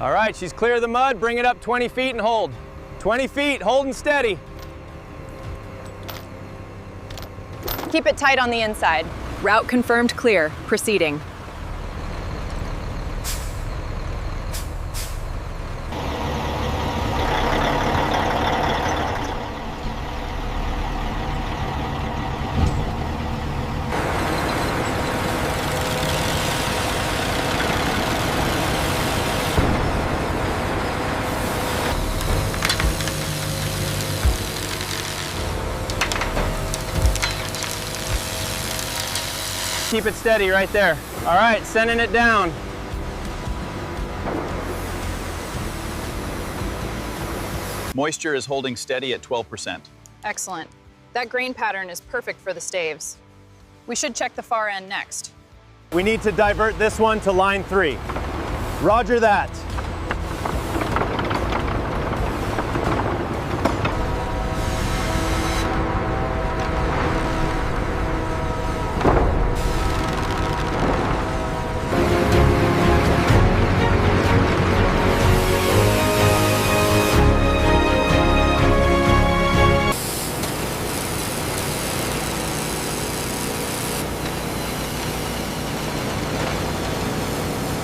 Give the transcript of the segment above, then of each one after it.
All right, she's clear of the mud. Bring it up 20 feet and hold. 20 feet, holding steady. Keep it tight on the inside. Route confirmed clear. Proceeding. Keep it steady right there. All right, sending it down. Moisture is holding steady at 12%. Excellent. That grain pattern is perfect for the staves. We should check the far end next. We need to divert this one to line 3. Roger that.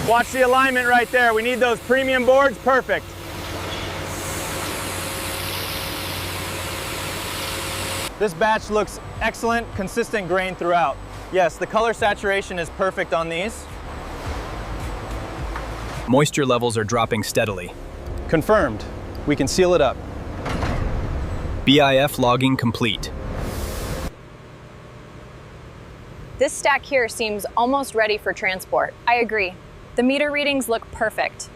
Watch the alignment right there. We need those premium boards. Perfect. This batch looks excellent, consistent grain throughout. Yes, the color saturation is perfect on these. Moisture levels are dropping steadily. Confirmed. We can seal it up. BIF logging complete. This stack here seems almost ready for transport. I agree. The meter readings look perfect.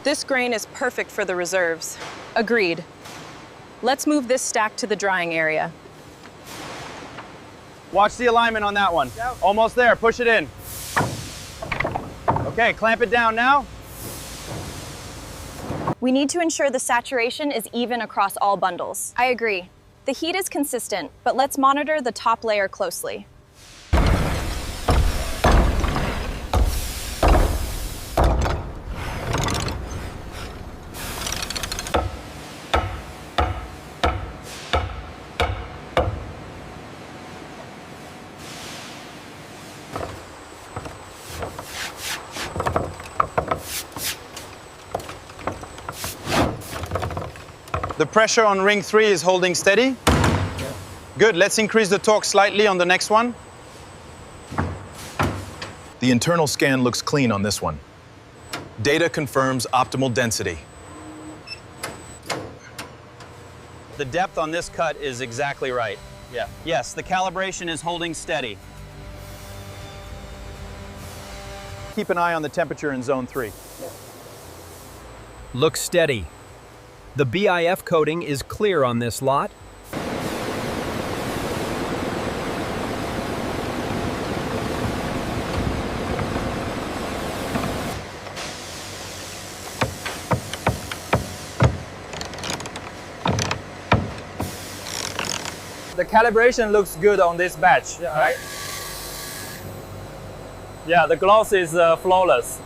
This grain is perfect for the reserves. Agreed. Let's move this stack to the drying area. Watch the alignment on that one. Yep. Almost there, push it in. Okay, clamp it down now. We need to ensure the saturation is even across all bundles. I agree. The heat is consistent, but let's monitor the top layer closely. The pressure on ring 3 is holding steady. Good, let's increase the torque slightly on the next one. The internal scan looks clean on this one. Data confirms optimal density. The depth on this cut is exactly right. Yeah. Yes, the calibration is holding steady. Keep an eye on the temperature in zone 3. Looks steady. The BIF coating is clear on this lot. The calibration looks good on this batch, right? Yeah, the gloss is flawless.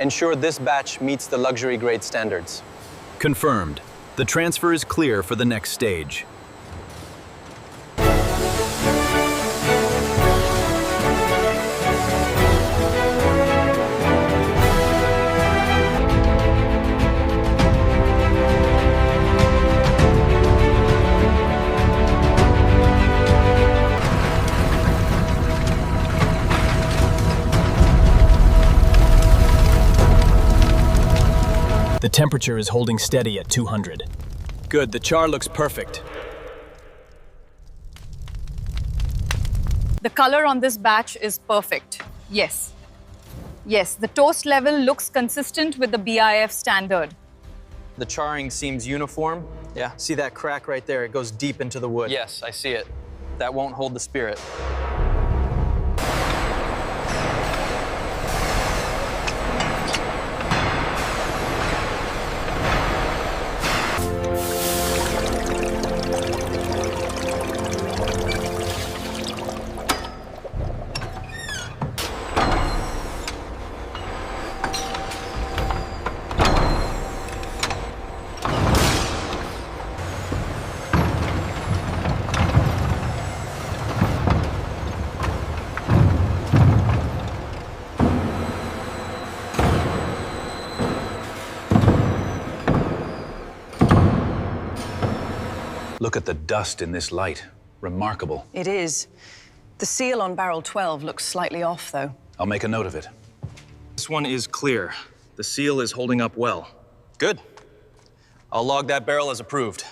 Ensure this batch meets the luxury grade standards. Confirmed. The transfer is clear for the next stage. The temperature is holding steady at 200. Good, the char looks perfect. The color on this batch is perfect. Yes. Yes, the toast level looks consistent with the BIF standard. The charring seems uniform. Yeah. See that crack right there? It goes deep into the wood. Yes, I see it. That won't hold the spirit. Look at the dust in this light. Remarkable. It is. The seal on barrel 12 looks slightly off, though. I'll make a note of it. This one is clear. The seal is holding up well. Good. I'll log that barrel as approved.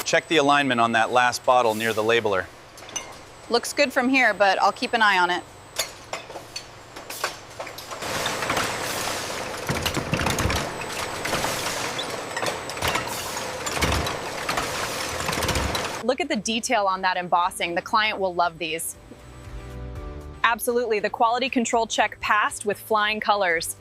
Check the alignment on that last bottle near the labeler. Looks good from here, but I'll keep an eye on it. Look at the detail on that embossing. The client will love these. Absolutely, the quality control check passed with flying colors.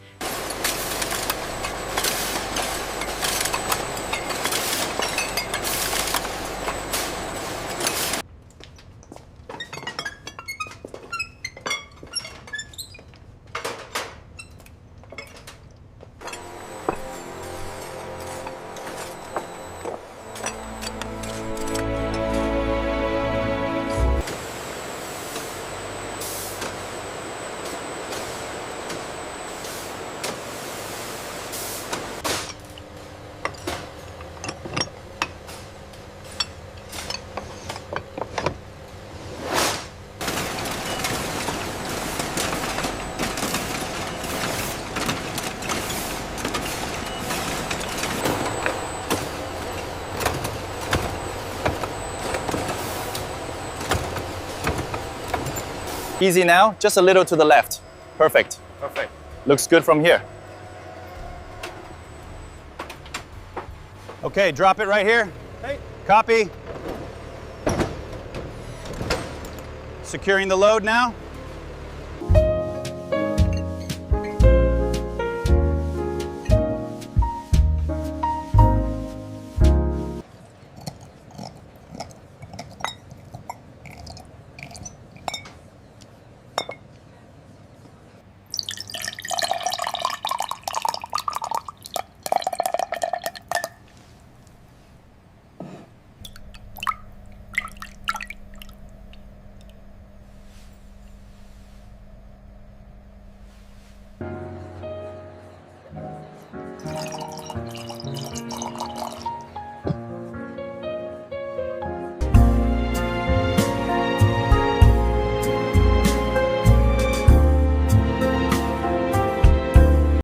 Easy now, just a little to the left. Perfect. Perfect. Looks good from here. Okay, drop it right here. Okay. Copy. Securing the load now.